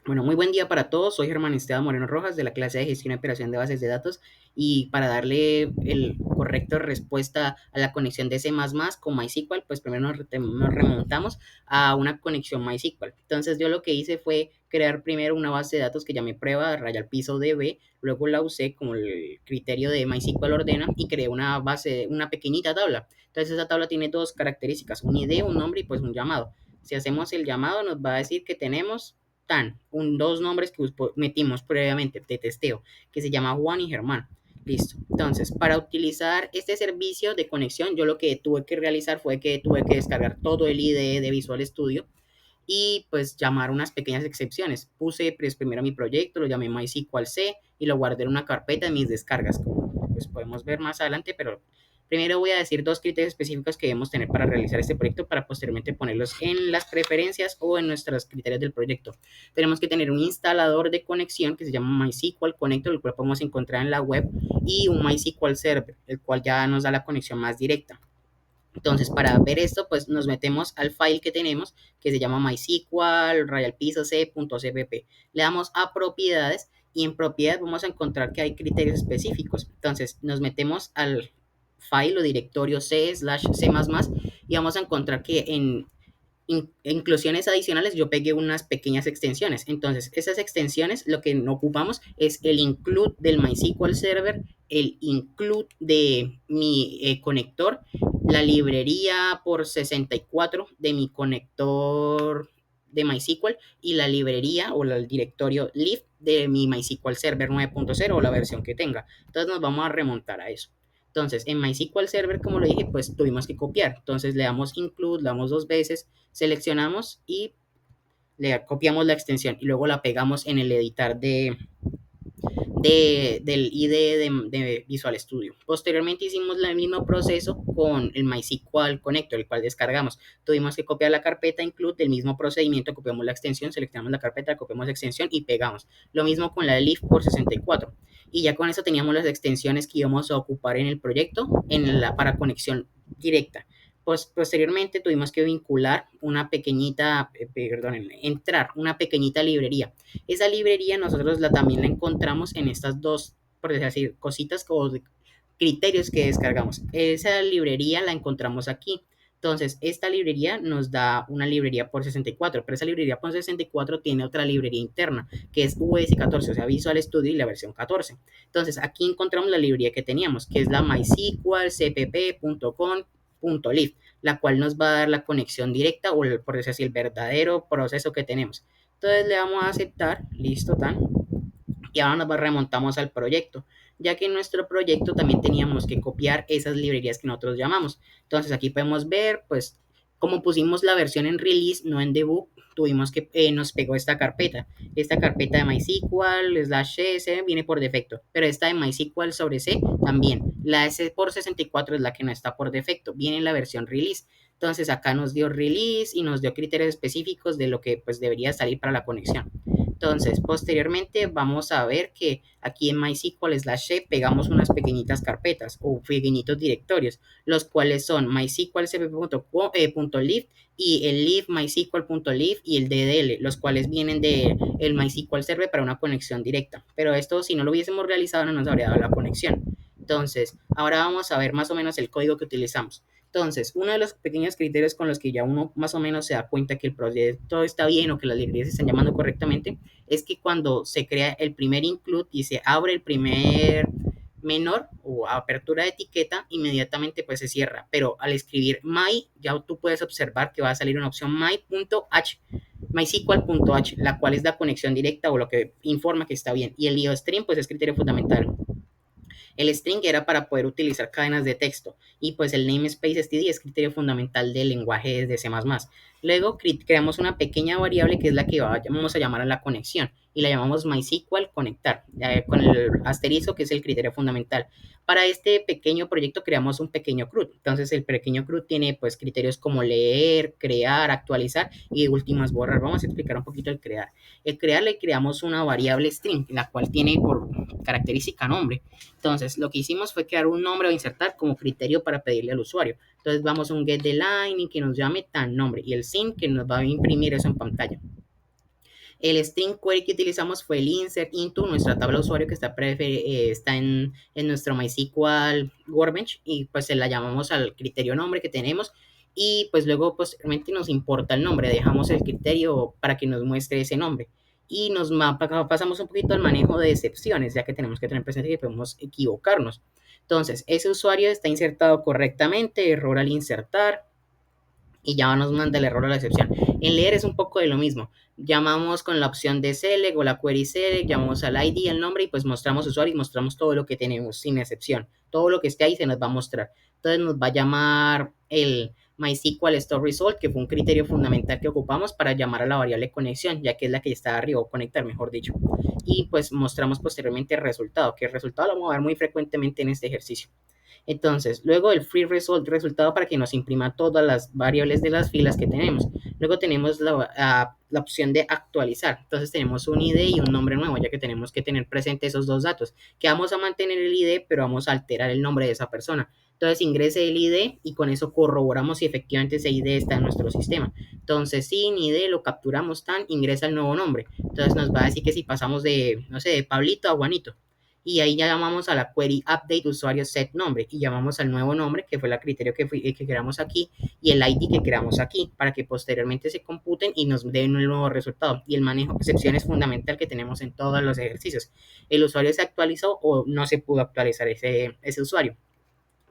Bueno, muy buen día para todos. Soy Germán Esteban Moreno Rojas de la clase de gestión y operación de bases de datos y para darle el correcto respuesta a la conexión de C++ con MySQL, pues primero nos remontamos a una conexión MySQL. Entonces yo lo que hice fue crear primero una base de datos que llamé prueba raya al piso DB, luego la usé como el criterio de MySQL ordena y creé una base, una pequeñita tabla. Entonces esa tabla tiene dos características, un ID, un nombre y pues un llamado. Si hacemos el llamado nos va a decir que tenemos dos nombres que metimos previamente de testeo, que se llama Juan y Germán. Listo. Entonces, para utilizar este servicio de conexión, yo lo que tuve que realizar fue que tuve que descargar todo el IDE de Visual Studio y pues llamar unas pequeñas excepciones. Puse pues, primero mi proyecto, lo llamé MySQL C y lo guardé en una carpeta de mis descargas, como pues podemos ver más adelante, pero primero voy a decir dos criterios específicos que debemos tener para realizar este proyecto para posteriormente ponerlos en las preferencias o en nuestros criterios del proyecto. Tenemos que tener un instalador de conexión que se llama MySQL Connector, el cual podemos encontrar en la web, y un MySQL Server, el cual ya nos da la conexión más directa. Entonces, para ver esto, pues nos metemos al file que tenemos, que se llama MySQL, rayalpisoc.cpp. Le damos a propiedades y en propiedades vamos a encontrar que hay criterios específicos. Entonces, nos metemos al file o directorio C/C++ y vamos a encontrar que en inclusiones adicionales yo pegué unas pequeñas extensiones. Entonces, esas extensiones lo que no ocupamos es el include del MySQL Server, el include de mi conector, la librería por 64 de mi conector de MySQL y la librería o el directorio lib de mi MySQL Server 9.0 o la versión que tenga. Entonces nos vamos a remontar a eso. Entonces, en MySQL Server, como lo dije, pues tuvimos que copiar. Entonces, le damos include, le damos dos veces, seleccionamos y le copiamos la extensión y luego la pegamos en el editor del IDE de Visual Studio. Posteriormente hicimos el mismo proceso con el MySQL Connector, el cual descargamos. Tuvimos que copiar la carpeta include del mismo procedimiento, copiamos la extensión, seleccionamos la carpeta, copiamos la extensión y pegamos. Lo mismo con la lib por 64. Y ya con eso teníamos las extensiones que íbamos a ocupar en el proyecto para conexión directa. Pues, posteriormente tuvimos que vincular una pequeñita, entrar una pequeñita librería. Esa librería nosotros también la encontramos en estas dos, por decir, cositas o criterios que descargamos. Esa librería la encontramos aquí. Entonces, esta librería nos da una librería por 64, pero esa librería por 64 tiene otra librería interna, que es US14, o sea, Visual Studio y la versión 14. Entonces, aquí encontramos la librería que teníamos, que es la MySQL cpp.com.lib, la cual nos va a dar la conexión directa o, por decir así, el verdadero proceso que tenemos. Entonces le damos a aceptar, listo, tan. Y ahora nos remontamos al proyecto, ya que en nuestro proyecto también teníamos que copiar esas librerías que nosotros llamamos. Entonces aquí podemos ver, pues, como pusimos la versión en release, no en debug, tuvimos que, nos pegó esta carpeta de MySQL, slash S, viene por defecto, pero esta de MySQL sobre C también, la S por 64 es la que no está por defecto, viene en la versión release. Entonces acá nos dio release y nos dio criterios específicos de lo que pues debería salir para la conexión. Entonces, posteriormente vamos a ver que aquí en MySQL /C pegamos unas pequeñitas carpetas o pequeñitos directorios, los cuales son mysql.cp.lib y el lib mysql.lib y el ddl, los cuales vienen de el MySQL Server para una conexión directa. Pero esto, si no lo hubiésemos realizado, no nos habría dado la conexión. Entonces, ahora vamos a ver más o menos el código que utilizamos. Entonces, uno de los pequeños criterios con los que ya uno más o menos se da cuenta que el proyecto está bien o que las librerías se están llamando correctamente es que cuando se crea el primer include y se abre el primer menor o apertura de etiqueta, inmediatamente pues se cierra. Pero al escribir my, ya tú puedes observar que va a salir una opción my.h, MySQL.h, la cual es la conexión directa o lo que informa que está bien. Y el IOStream pues es criterio fundamental. El string era para poder utilizar cadenas de texto y pues el namespace std es criterio fundamental del lenguaje de C++. Luego creamos una pequeña variable que es la que vamos a llamar a la conexión y la llamamos MySQL conectar, con el asterisco que es el criterio fundamental. Para este pequeño proyecto creamos un pequeño CRUD. Entonces el pequeño CRUD tiene pues criterios como leer, crear, actualizar y de últimas borrar. Vamos a explicar un poquito el crear. El crear le creamos una variable string, la cual tiene por característica nombre. Entonces, lo que hicimos fue crear un nombre o insertar como criterio para pedirle al usuario. Entonces, vamos a un getDeLine y que nos llame tan nombre y el sin que nos va a imprimir eso en pantalla. El string query que utilizamos fue el insert into nuestra tabla de usuario que está en nuestro MySQL Workbench y pues se la llamamos al criterio nombre que tenemos y pues luego posteriormente nos importa el nombre, dejamos el criterio para que nos muestre ese nombre y pasamos un poquito al manejo de excepciones, ya que tenemos que tener presente que podemos equivocarnos. Entonces, ese usuario está insertado correctamente, error al insertar, y ya nos manda el error a la excepción. En leer es un poco de lo mismo. Llamamos con la opción de select o la query select, llamamos al ID, el nombre y pues mostramos usuario y mostramos todo lo que tenemos sin excepción. Todo lo que esté ahí se nos va a mostrar. Entonces nos va a llamar el MySQL Store Result, que fue un criterio fundamental que ocupamos para llamar a la variable conexión, ya que es la que está arriba, o conectar, mejor dicho. Y pues mostramos posteriormente el resultado, que el resultado lo vamos a ver muy frecuentemente en este ejercicio. Entonces, luego el free result, resultado para que nos imprima todas las variables de las filas que tenemos. Luego tenemos la opción de actualizar. Entonces tenemos un ID y un nombre nuevo, ya que tenemos que tener presente esos dos datos, que vamos a mantener el ID, pero vamos a alterar el nombre de esa persona. Entonces ingrese el ID y con eso corroboramos si efectivamente ese ID está en nuestro sistema. Entonces, sin ID lo capturamos ingresa el nuevo nombre. Entonces nos va a decir que si pasamos de, no sé, de Pablito a Juanito, y ahí ya llamamos a la query update usuario set nombre y llamamos al nuevo nombre que fue el criterio que creamos aquí y el ID que creamos aquí para que posteriormente se computen y nos den un nuevo resultado. Y el manejo de excepción es fundamental que tenemos en todos los ejercicios. El usuario se actualizó o no se pudo actualizar ese usuario.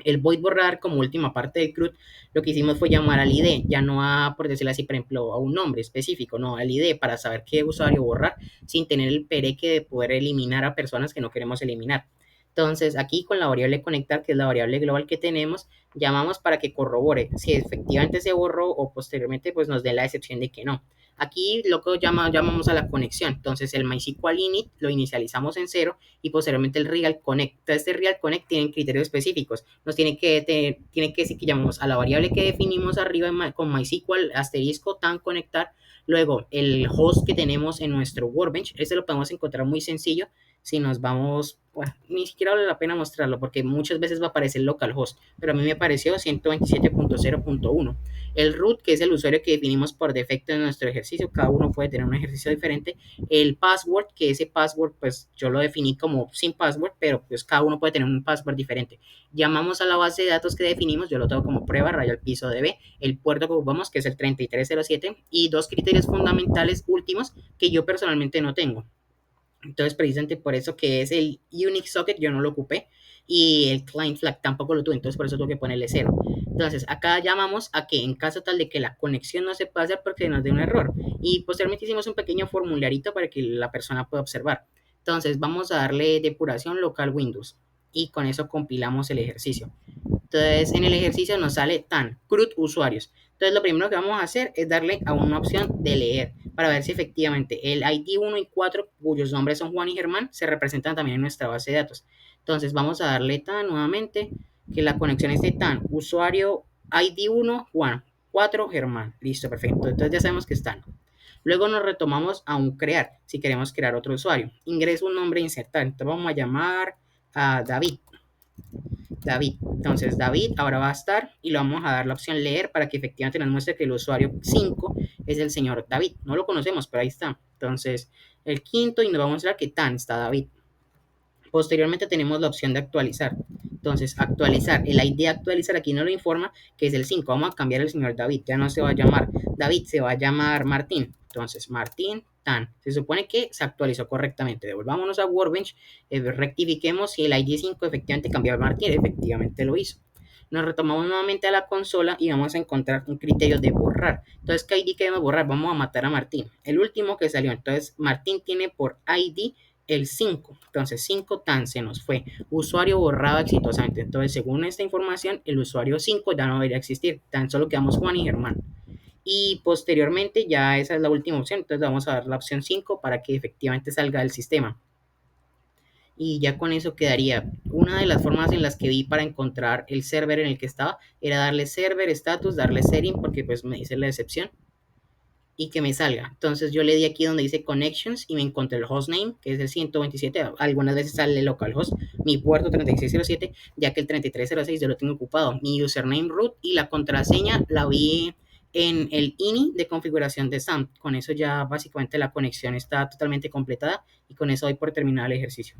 El void borrar como última parte del CRUD, lo que hicimos fue llamar al ID, ya no a, por decirlo así, por ejemplo, a un nombre específico, no, al ID para saber qué usuario borrar sin tener el pereque de poder eliminar a personas que no queremos eliminar. Entonces, aquí con la variable conectar, que es la variable global que tenemos, llamamos para que corrobore si efectivamente se borró o posteriormente pues nos dé la excepción de que no. Aquí lo que llamamos a la conexión. Entonces, el MySQL init lo inicializamos en 0 y posteriormente el real connect. Entonces, este real connect tiene criterios específicos. Nos tiene que decir que llamamos a la variable que definimos arriba con MySQL asterisco tan conectar. Luego, el host que tenemos en nuestro Workbench, este lo podemos encontrar muy sencillo si nos vamos, bueno, ni siquiera vale la pena mostrarlo porque muchas veces va a aparecer localhost, pero a mí me pareció 127.0.1. El root, que es el usuario que definimos por defecto en nuestro ejercicio, cada uno puede tener un ejercicio diferente. El password, que ese password pues yo lo definí como sin password, pero pues cada uno puede tener un password diferente. Llamamos a la base de datos que definimos, yo lo tengo como prueba, raya al piso DB, el puerto que ocupamos, que es el 3307, y dos criterios fundamentales últimos que yo personalmente no tengo. Entonces, precisamente por eso que es el Unix Socket, yo no lo ocupé. Y el Client Flag tampoco lo tuve, entonces por eso tuve que ponerle 0. Entonces, acá llamamos a que en caso tal de que la conexión no se pueda hacer porque nos dé un error. Y posteriormente hicimos un pequeño formularito para que la persona pueda observar. Entonces, vamos a darle depuración local Windows. Y con eso compilamos el ejercicio. Entonces, en el ejercicio nos sale tan CRUD usuarios. Entonces, lo primero que vamos a hacer es darle a una opción de leer para ver si efectivamente el ID 1 y 4, cuyos nombres son Juan y Germán, se representan también en nuestra base de datos. Entonces, vamos a darle tan nuevamente, que la conexión esté tan usuario ID 1, Juan, 4, Germán. Listo, perfecto. Entonces, ya sabemos que están. Luego nos retomamos a un crear, si queremos crear otro usuario. Ingreso un nombre e insertar. Entonces, vamos a llamar a David. David. Entonces, David ahora va a estar y le vamos a dar la opción leer para que efectivamente nos muestre que el usuario 5 es el señor David. No lo conocemos, pero ahí está. Entonces, el quinto y nos va a mostrar que tan está David. Posteriormente tenemos la opción de actualizar. Entonces, actualizar. El ID de actualizar aquí no lo informa que es el 5. Vamos a cambiar el señor David. Ya no se va a llamar David, se va a llamar Martín. Entonces, Martín tan. Se supone que se actualizó correctamente. Devolvámonos a Workbench, rectifiquemos si el ID 5 efectivamente cambió a Martín. Efectivamente lo hizo. Nos retomamos nuevamente a la consola y vamos a encontrar un criterio de borrar. Entonces, ¿qué ID queremos borrar? Vamos a matar a Martín. El último que salió. Entonces, Martín tiene por ID el 5. Entonces, 5 tan se nos fue. Usuario borrado exitosamente. Entonces, según esta información, el usuario 5 ya no debería existir. Tan solo quedamos Juan y Germán. Y posteriormente ya esa es la última opción. Entonces, vamos a dar la opción 5 para que efectivamente salga del sistema. Y ya con eso quedaría. Una de las formas en las que vi para encontrar el server en el que estaba era darle server status, darle setting, porque pues me dice la excepción y que me salga. Entonces yo le di aquí donde dice connections y me encontré el hostname, que es el 127. Algunas veces sale localhost, mi puerto 3607, ya que el 3306 yo lo tengo ocupado. Mi username root y la contraseña la vi en el INI de configuración de SAMP. Con eso ya básicamente la conexión está totalmente completada y con eso doy por terminado el ejercicio.